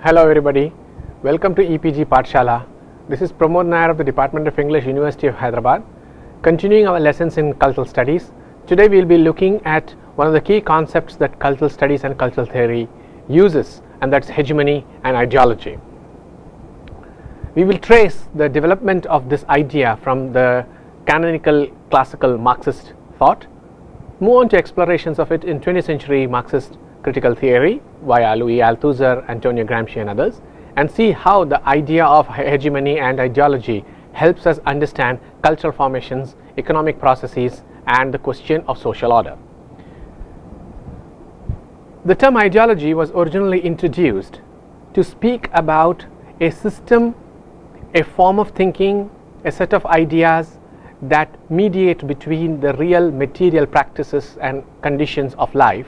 Hello everybody, welcome to EPG Pathshala. This is Pramod Nair of the Department of English, University of Hyderabad. Continuing our lessons in cultural studies, today we will be looking at one of the key concepts that cultural studies and cultural theory uses, and that's hegemony and ideology. We will trace the development of this idea from the canonical classical Marxist thought, move on to explorations of it in 20th century Marxist critical theory via Louis Althusser, Antonio Gramsci and others, and see how the idea of hegemony and ideology helps us understand cultural formations, economic processes and the question of social order. The term ideology was originally introduced to speak about a system, a form of thinking, a set of ideas that mediate between the real material practices and conditions of life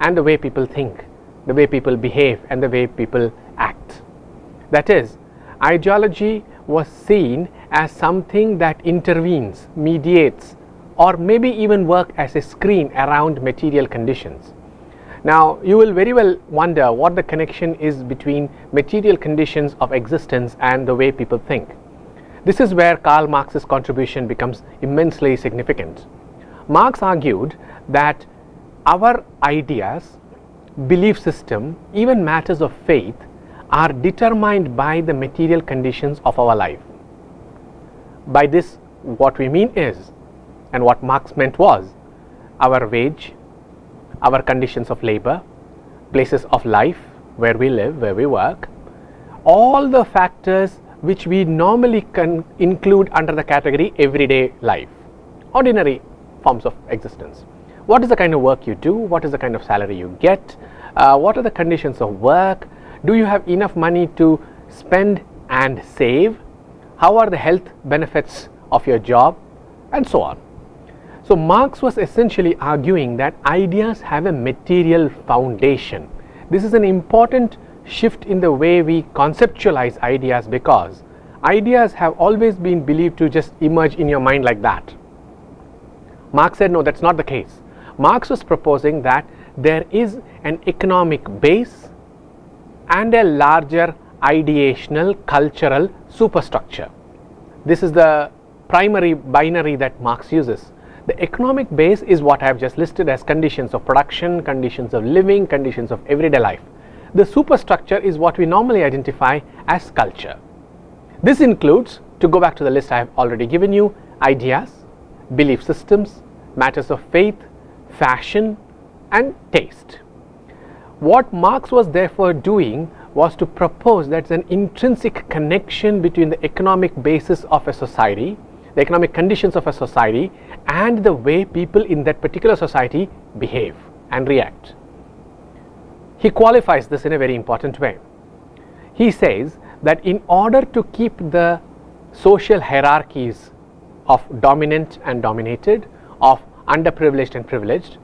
and the way people think, the way people behave and the way people act. That is, ideology was seen as something that intervenes, mediates, or maybe even work as a screen around material conditions. Now, you will very well wonder what the connection is between material conditions of existence and the way people think. This is where Karl Marx's contribution becomes immensely significant. Marx argued that our ideas, belief system, even matters of faith are determined by the material conditions of our life. By this, what we mean is, and what Marx meant was, our wage, our conditions of labor, places of life, where we live, where we work, all the factors which we normally can include under the category everyday life, ordinary forms of existence. What is the kind of work you do? What is the kind of salary you get? What are the conditions of work? Do you have enough money to spend and save? How are the health benefits of your job? And so on. So Marx was essentially arguing that ideas have a material foundation. This is an important shift in the way we conceptualize ideas, because ideas have always been believed to just emerge in your mind like that. Marx said no, that's not the case. Marx was proposing that there is an economic base and a larger ideational cultural superstructure. This is the primary binary that Marx uses. The economic base is what I have just listed as conditions of production, conditions of living, conditions of everyday life. The superstructure is what we normally identify as culture. This includes, to go back to the list I have already given you, ideas, belief systems, matters of faith, fashion and taste. What Marx was therefore doing was to propose that there is an intrinsic connection between the economic basis of a society, the economic conditions of a society, and the way people in that particular society behave and react. He qualifies this in a very important way. He says that in order to keep the social hierarchies of dominant and dominated, of underprivileged and privileged,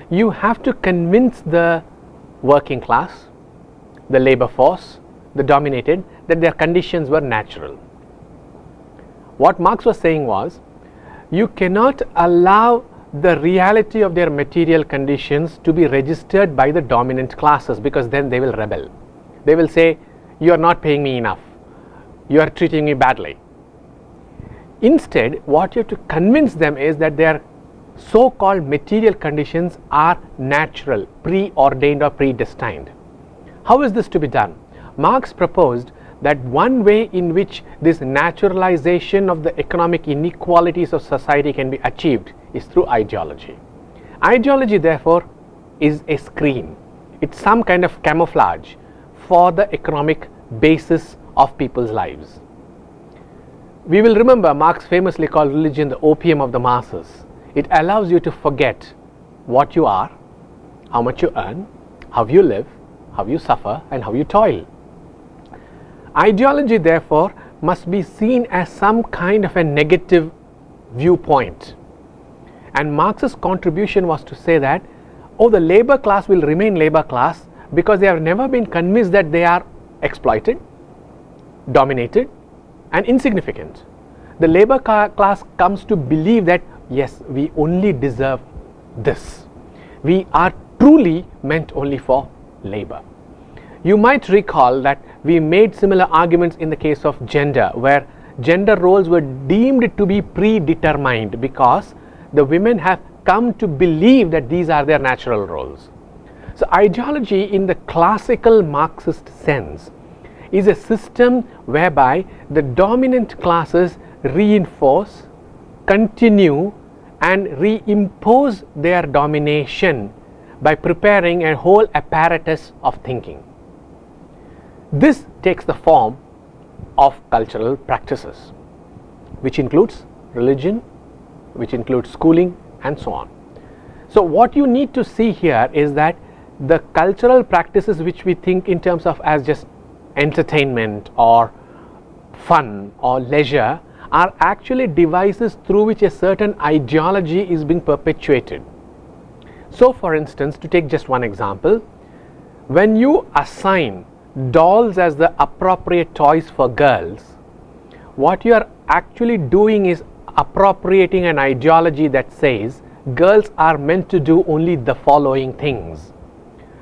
you have to convince the working class, the labor force, the dominated, that their conditions were natural. What Marx was saying was, you cannot allow the reality of their material conditions to be registered by the dominant classes, because then they will rebel. They will say, you are not paying me enough, you are treating me badly. Instead, what you have to convince them is that their so-called material conditions are natural, preordained or predestined. How is this to be done? Marx proposed that one way in which this naturalization of the economic inequalities of society can be achieved is through ideology. Ideology, therefore, is a screen. It's some kind of camouflage for the economic basis of people's lives. We will remember Marx famously called religion the opium of the masses. It allows you to forget what you are, how much you earn, how you live, how you suffer and how you toil. Ideology, therefore, must be seen as some kind of a negative viewpoint. And Marx's contribution was to say that, oh, the labor class will remain labor class because they have never been convinced that they are exploited, dominated and insignificant. The labor class comes to believe that yes, we only deserve this. We are truly meant only for labor. You might recall that we made similar arguments in the case of gender, where gender roles were deemed to be predetermined because the women have come to believe that these are their natural roles. So ideology in the classical Marxist sense is a system whereby the dominant classes reinforce, continue and reimpose their domination by preparing a whole apparatus of thinking. This takes the form of cultural practices, which includes religion, which includes schooling and so on. So what you need to see here is that the cultural practices which we think in terms of as just entertainment or fun or leisure are actually devices through which a certain ideology is being perpetuated. So for instance, to take just one example, when you assign dolls as the appropriate toys for girls, what you are actually doing is appropriating an ideology that says girls are meant to do only the following things.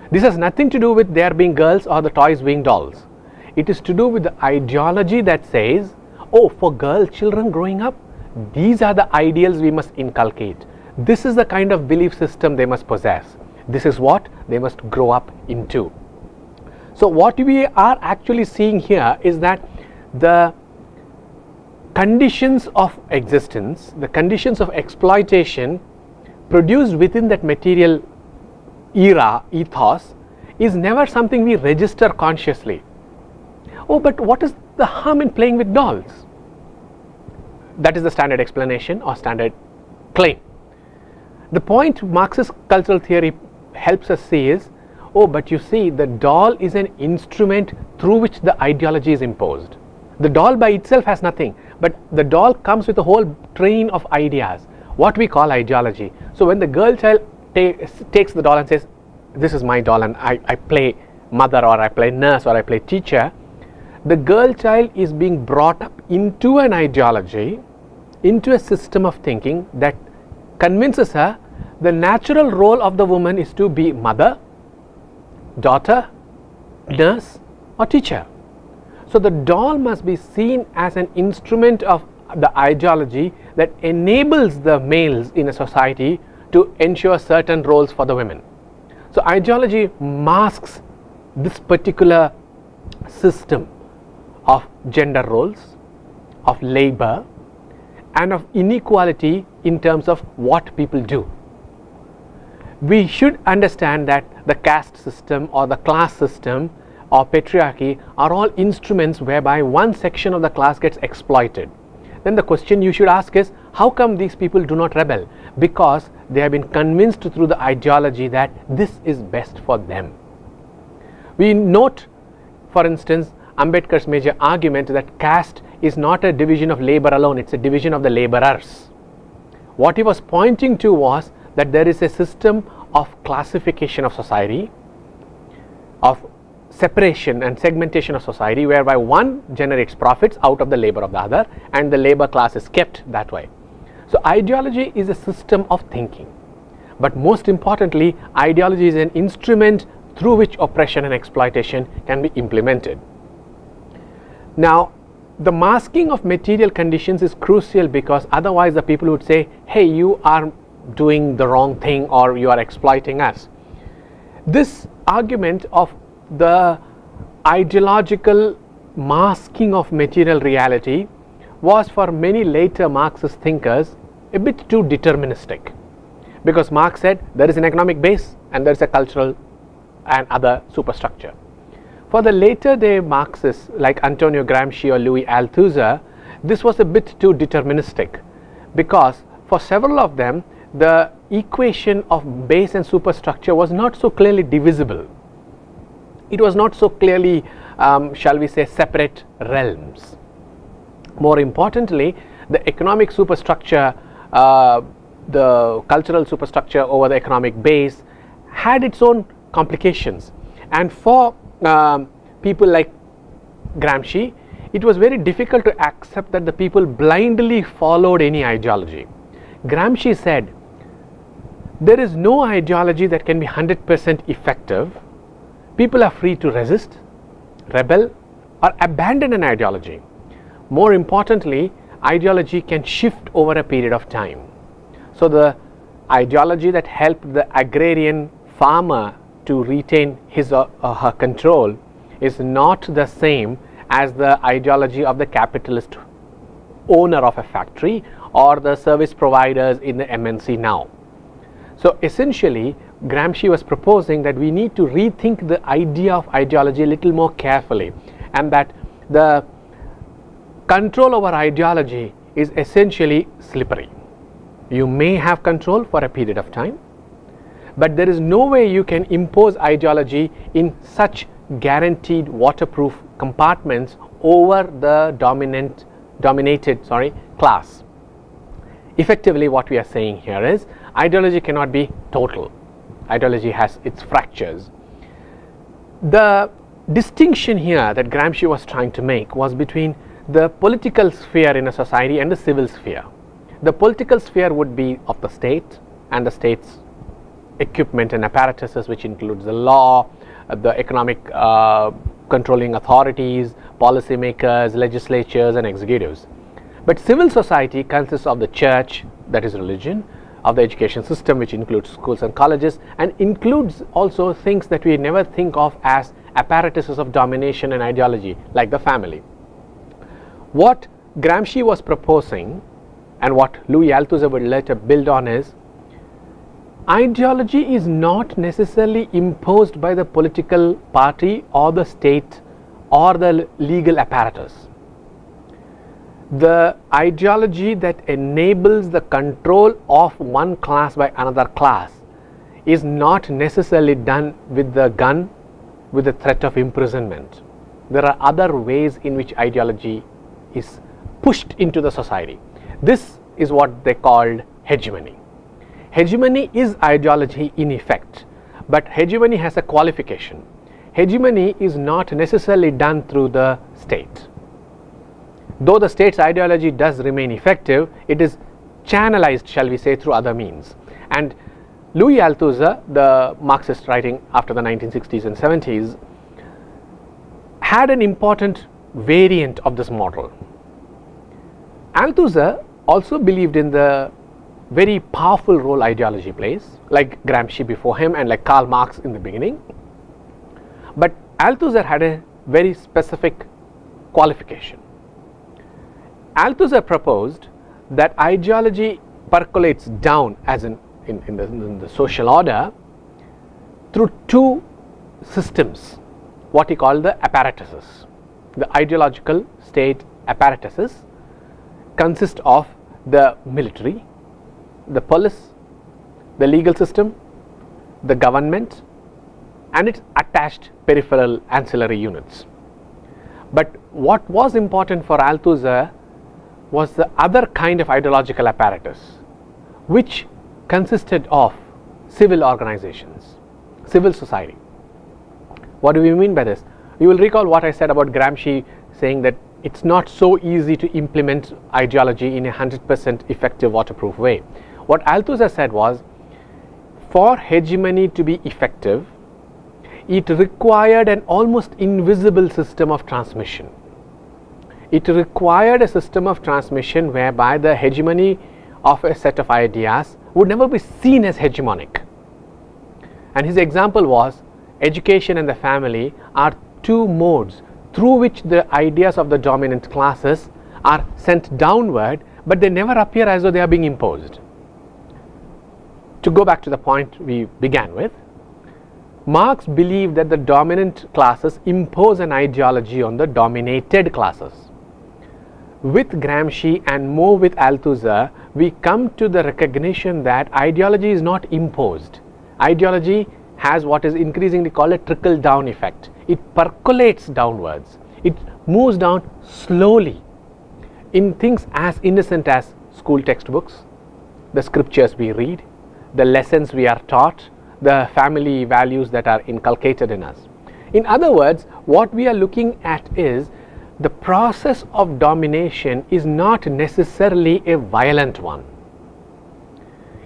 This has nothing to do with their being girls or the toys being dolls. It is to do with the ideology that says, oh, for girl children growing up, these are the ideals we must inculcate. This is the kind of belief system they must possess. This is what they must grow up into. So what we are actually seeing here is that the conditions of existence, the conditions of exploitation produced within that material era, ethos, is never something we register consciously. Oh, but what is the harm in playing with dolls? That is the standard explanation or standard claim. The point Marxist cultural theory helps us see is, oh, but you see, the doll is an instrument through which the ideology is imposed. The doll by itself has nothing, but the doll comes with a whole train of ideas, what we call ideology. So when the girl child takes the doll and says, this is my doll and I play mother or I play nurse or I play teacher, the girl child is being brought up into an ideology, into a system of thinking that convinces her the natural role of the woman is to be mother, daughter, nurse or teacher. So the doll must be seen as an instrument of the ideology that enables the males in a society to ensure certain roles for the women. So ideology masks this particular system of gender roles, of labor and of inequality in terms of what people do. We should understand that the caste system or the class system or patriarchy are all instruments whereby one section of the class gets exploited. Then the question you should ask is, how come these people do not rebel? Because they have been convinced through the ideology that this is best for them. We note, for instance, Ambedkar's major argument that caste is not a division of labor alone, it's a division of the laborers. What he was pointing to was that there is a system of classification of society, of separation and segmentation of society, whereby one generates profits out of the labor of the other and the labor class is kept that way. So ideology is a system of thinking, but most importantly, ideology is an instrument through which oppression and exploitation can be implemented. Now, the masking of material conditions is crucial because otherwise the people would say, hey, you are doing the wrong thing or you are exploiting us. This argument of the ideological masking of material reality was for many later Marxist thinkers a bit too deterministic, because Marx said there is an economic base and there is a cultural and other superstructure. For the later day Marxists like Antonio Gramsci or Louis Althusser, this was a bit too deterministic, because for several of them the equation of base and superstructure was not so clearly divisible. It was not so clearly, shall we say, separate realms. More importantly, the economic superstructure, the cultural superstructure over the economic base had its own complications, and for people like Gramsci, it was very difficult to accept that the people blindly followed any ideology. Gramsci said, there is no ideology that can be 100% effective People are free to resist, rebel, or abandon an ideology. More importantly, ideology can shift over a period of time. So the ideology that helped the agrarian farmer to retain his or her control is not the same as the ideology of the capitalist owner of a factory or the service providers in the MNC now. So essentially, Gramsci was proposing that we need to rethink the idea of ideology a little more carefully, and that the control over ideology is essentially slippery. You may have control for a period of time, but there is no way you can impose ideology in such guaranteed waterproof compartments over the dominated class. Effectively, what we are saying here is ideology cannot be total. Ideology has its fractures. The distinction here that Gramsci was trying to make was between the political sphere in a society and the civil sphere. The political sphere would be of the state and the state's equipment and apparatuses, which includes the law, the economic controlling authorities, policymakers, legislatures, and executives. But civil society consists of the church, that is religion, of the education system, which includes schools and colleges, and includes also things that we never think of as apparatuses of domination and ideology, like the family. What Gramsci was proposing, and what Louis Althusser would later build on, is ideology is not necessarily imposed by the political party or the state or the legal apparatus. The ideology that enables the control of one class by another class is not necessarily done with the gun, with the threat of imprisonment. There are other ways in which ideology is pushed into the society. This is what they called hegemony. Hegemony is ideology in effect, but hegemony has a qualification. Hegemony is not necessarily done through the state. Though the state's ideology does remain effective, it is channelized, shall we say, through other means. And Louis Althusser, the Marxist writing after the 1960s and 70s, had an important variant of this model. Althusser also believed in the very powerful role ideology plays, like Gramsci before him and like Karl Marx in the beginning. But Althusser had a very specific qualification. Althusser proposed that ideology percolates down, as in the social order, through two systems, what he called the apparatuses. The ideological state apparatuses consist of the military, the police, the legal system, the government, and its attached peripheral ancillary units. But what was important for Althusser was the other kind of ideological apparatus, which consisted of civil organizations, civil society. What do we mean by this? You will recall what I said about Gramsci saying that it's not so easy to implement ideology in a 100% effective waterproof way. What Althusser said was, for hegemony to be effective, it required an almost invisible system of transmission. It required a system of transmission whereby the hegemony of a set of ideas would never be seen as hegemonic. And his example was, education and the family are two modes through which the ideas of the dominant classes are sent downward, but they never appear as though they are being imposed. To go back to the point we began with, Marx believed that the dominant classes impose an ideology on the dominated classes. With Gramsci and more with Althusser, we come to the recognition that ideology is not imposed. Ideology has what is increasingly called a trickle-down effect. It percolates downwards. It moves down slowly in things as innocent as school textbooks, the scriptures we read, the lessons we are taught, the family values that are inculcated in us. In other words, what we are looking at is the process of domination is not necessarily a violent one.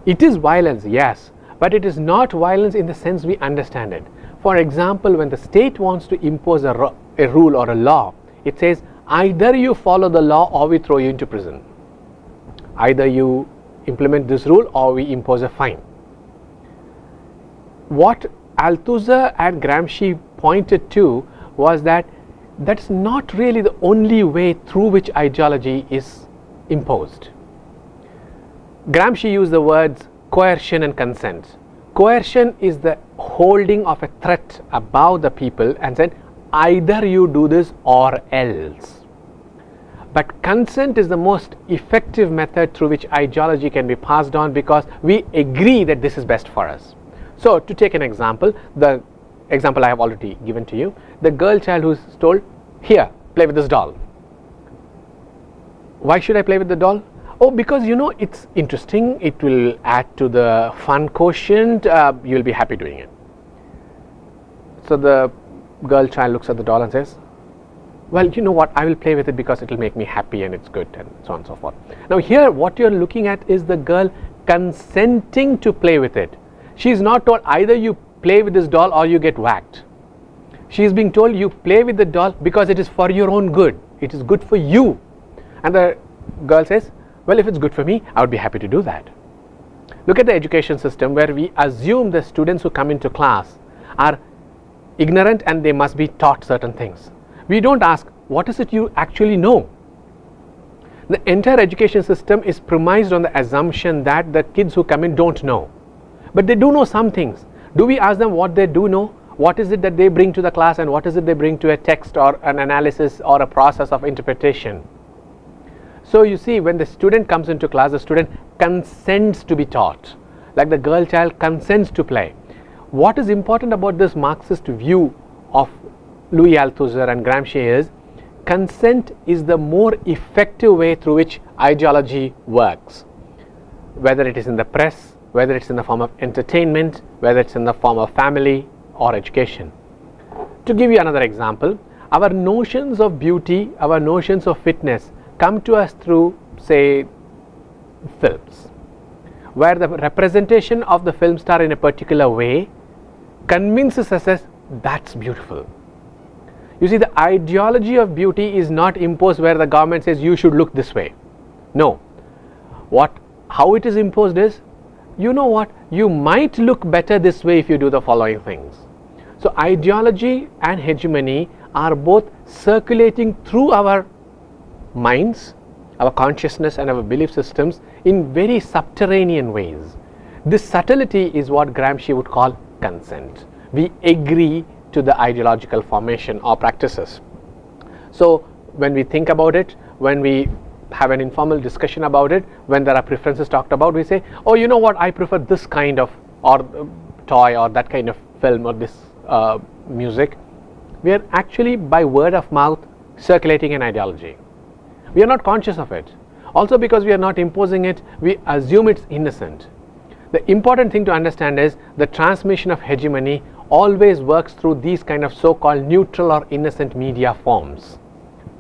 It is violence, yes, but it is not violence in the sense we understand it. For example, when the state wants to impose a rule or a law, it says either you follow the law or we throw you into prison. Either you implement this rule or we impose a fine. What Althusser and Gramsci pointed to was that that's not really the only way through which ideology is imposed. Gramsci used the words coercion and consent. Coercion is the holding of a threat above the people and said either you do this or else. But consent is the most effective method through which ideology can be passed on, because we agree that this is best for us. So to take an example, the example I have already given to you, the girl child who is told, here, play with this doll. Why should I play with the doll? Oh, because you know it's interesting, it will add to the fun quotient, you will be happy doing it. So the girl child looks at the doll and says, well, you know what, I will play with it because it will make me happy and it's good, and so on and so forth. Now here what you are looking at is the girl consenting to play with it. She is not told either you play with this doll or you get whacked. She is being told you play with the doll because it is for your own good, it is good for you. And the girl says, well, if it's good for me, I would be happy to do that. Look at the education system, where we assume the students who come into class are ignorant and they must be taught certain things. We don't ask, what is it you actually know? The entire education system is premised on the assumption that the kids who come in don't know. But they do know some things. Do we ask them what they do know? What is it that they bring to the class, and what is it they bring to a text or an analysis or a process of interpretation? So you see, when the student comes into class, the student consents to be taught, like the girl child consents to play. What is important about this Marxist view of Louis Althusser and Gramsci is consent is the more effective way through which ideology works, whether it is in the press, whether it's in the form of entertainment, whether it's in the form of family or education. To give you another example, our notions of beauty, our notions of fitness come to us through, say, films, where the representation of the film star in a particular way convinces us as that's beautiful. You see, the ideology of beauty is not imposed where the government says you should look this way. No. How it is imposed is, you know what, you might look better this way if you do the following things. So ideology and hegemony are both circulating through our minds, our consciousness and our belief systems in very subterranean ways. This subtlety is what Gramsci would call consent. We agree to the ideological formation or practices. So when we think about it, when we have an informal discussion about it, when there are preferences talked about, we say, oh, you know what, I prefer this kind of or toy or that kind of film or this music. We are actually, by word of mouth, circulating an ideology. We are not conscious of it. Also, because we are not imposing it, we assume it's innocent. The important thing to understand is the transmission of hegemony always works through these kind of so-called neutral or innocent media forms.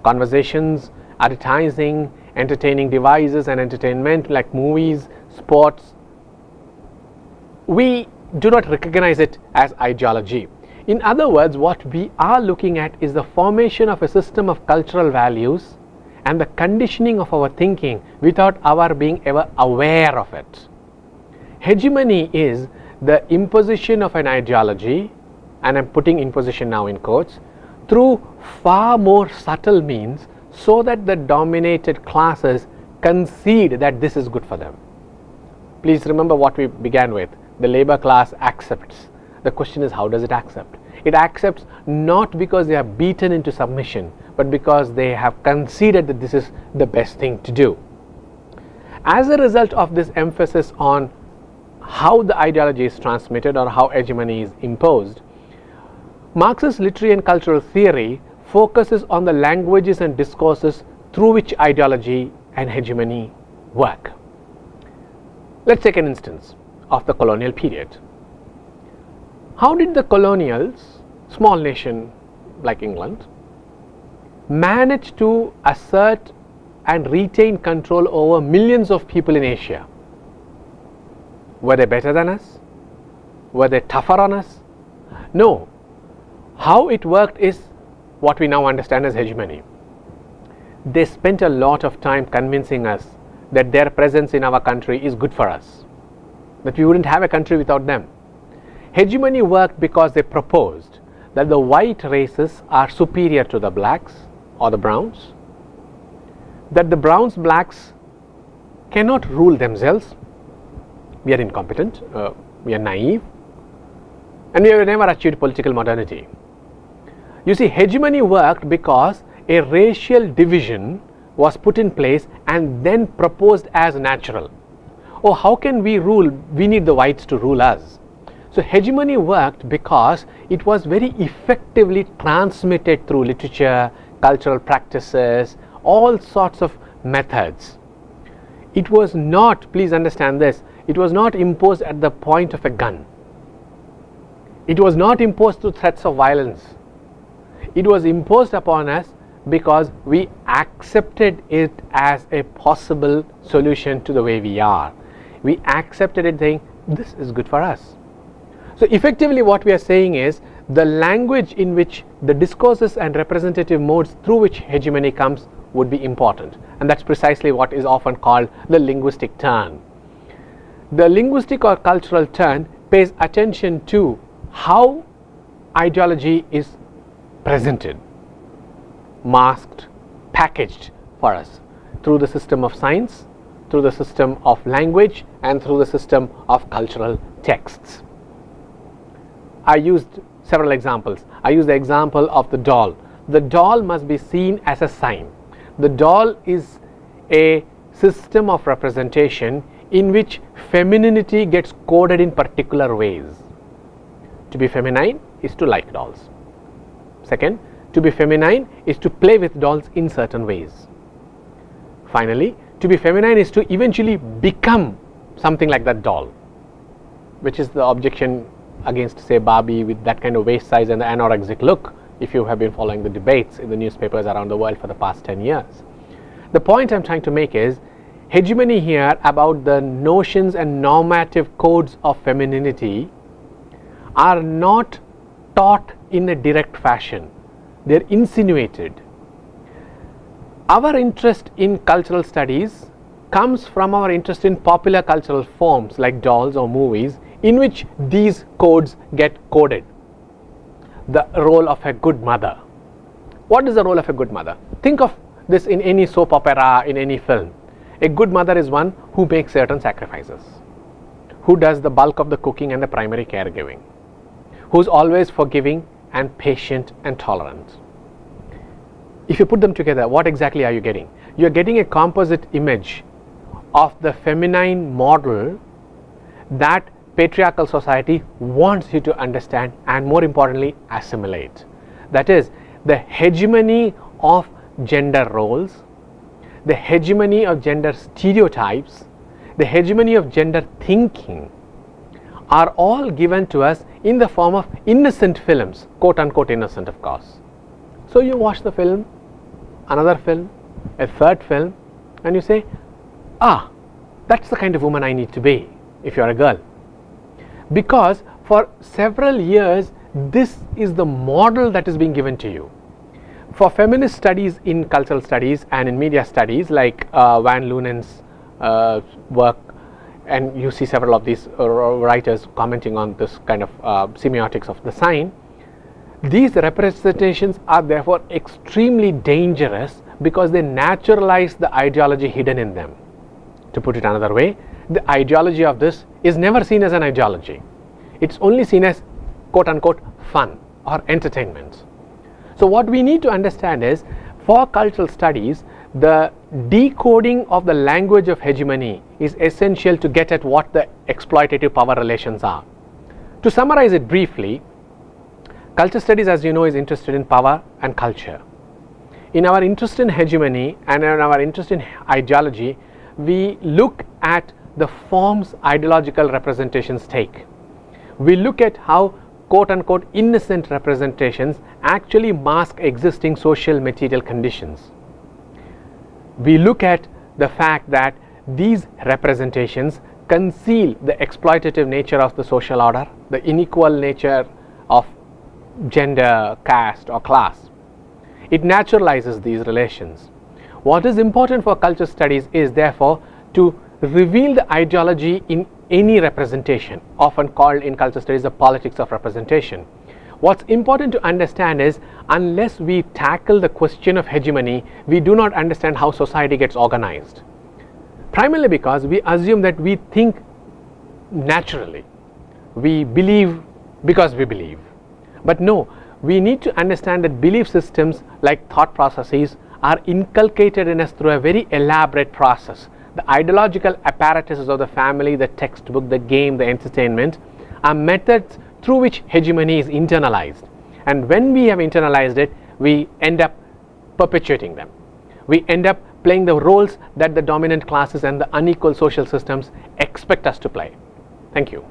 Conversations, advertising, entertaining devices and entertainment like movies, sports. We do not recognize it as ideology. In other words, what we are looking at is the formation of a system of cultural values and the conditioning of our thinking without our being ever aware of it. Hegemony is the imposition of an ideology, and I'm putting imposition now in quotes, through far more subtle means, so that the dominated classes concede that this is good for them. Please remember what we began with. The labor class accepts. The question is, how does it accept? It accepts not because they are beaten into submission, but because they have conceded that this is the best thing to do. As a result of this emphasis on how the ideology is transmitted or how hegemony is imposed, Marxist literary and cultural theory focuses on the languages and discourses through which ideology and hegemony work. Let's take an instance of the colonial period. How did the colonials, small nation like England, manage to assert and retain control over millions of people in Asia? Were they better than us? Were they tougher on us? No, How it worked is what we now understand as hegemony. They spent a lot of time convincing us that their presence in our country is good for us, that we wouldn't have a country without them. Hegemony worked because they proposed that the white races are superior to the blacks or the browns, that the browns, blacks cannot rule themselves, we are incompetent, we are naive, and we have never achieved political modernity. You see, hegemony worked because a racial division was put in place and then proposed as natural. Oh, how can we rule? We need the whites to rule us. So hegemony worked because it was very effectively transmitted through literature, cultural practices, all sorts of methods. It was not, please understand this, it was not imposed at the point of a gun. It was not imposed through threats of violence. It was imposed upon us because we accepted it as a possible solution to the way we are. We accepted it saying, this is good for us. So effectively what we are saying is, the language in which the discourses and representative modes through which hegemony comes would be important, and that's precisely what is often called the linguistic turn. The linguistic or cultural turn pays attention to how ideology is presented, masked, packaged for us through the system of science, through the system of language, and through the system of cultural texts. I used several examples. I used the example of the doll. The doll must be seen as a sign. The doll is a system of representation in which femininity gets coded in particular ways. To be feminine is to like dolls. Second, to be feminine is to play with dolls in certain ways. Finally, to be feminine is to eventually become something like that doll, which is the objection against, say, Barbie with that kind of waist size and the anorexic look, if you have been following the debates in the newspapers around the world for the past 10 years. The point I'm trying to make is, hegemony here about the notions and normative codes of femininity are not taught in a direct fashion. They are insinuated. Our interest in cultural studies comes from our interest in popular cultural forms like dolls or movies, in which these codes get coded. The role of a good mother. What is the role of a good mother? Think of this in any soap opera, in any film. A good mother is one who makes certain sacrifices, who does the bulk of the cooking and the primary caregiving, who is always forgiving and patient and tolerant. If you put them together, what exactly are you getting? You are getting a composite image of the feminine model that patriarchal society wants you to understand and, more importantly, assimilate. That is, the hegemony of gender roles, the hegemony of gender stereotypes, the hegemony of gender thinking are all given to us in the form of innocent films, quote unquote innocent, of course. So you watch the film, another film, a third film, and you say, ah, that's the kind of woman I need to be if you are a girl. Because for several years this is the model that is being given to you. For feminist studies in cultural studies and in media studies, like Van Loonen's work, and you see several of these writers commenting on this kind of semiotics of the sign, these representations are therefore extremely dangerous because they naturalize the ideology hidden in them. To put it another way, the ideology of this is never seen as an ideology. It's only seen as quote unquote fun or entertainment. So what we need to understand is, for cultural studies, the decoding of the language of hegemony is essential to get at what the exploitative power relations are. To summarize it briefly, culture studies, as you know, is interested in power and culture. In our interest in hegemony and in our interest in ideology, we look at the forms ideological representations take. We look at how quote unquote innocent representations actually mask existing social material conditions. We look at the fact that these representations conceal the exploitative nature of the social order, the unequal nature of gender, caste or class. It naturalizes these relations. What is important for culture studies is therefore to reveal the ideology in any representation, often called in culture studies the politics of representation. What's important to understand is, unless we tackle the question of hegemony, we do not understand how society gets organized. Primarily because we assume that we think naturally, we believe because we believe. But no, we need to understand that belief systems like thought processes are inculcated in us through a very elaborate process. The ideological apparatuses of the family, the textbook, the game, the entertainment are methods through which hegemony is internalized. And when we have internalized it, we end up perpetuating them. We end up playing the roles that the dominant classes and the unequal social systems expect us to play. Thank you.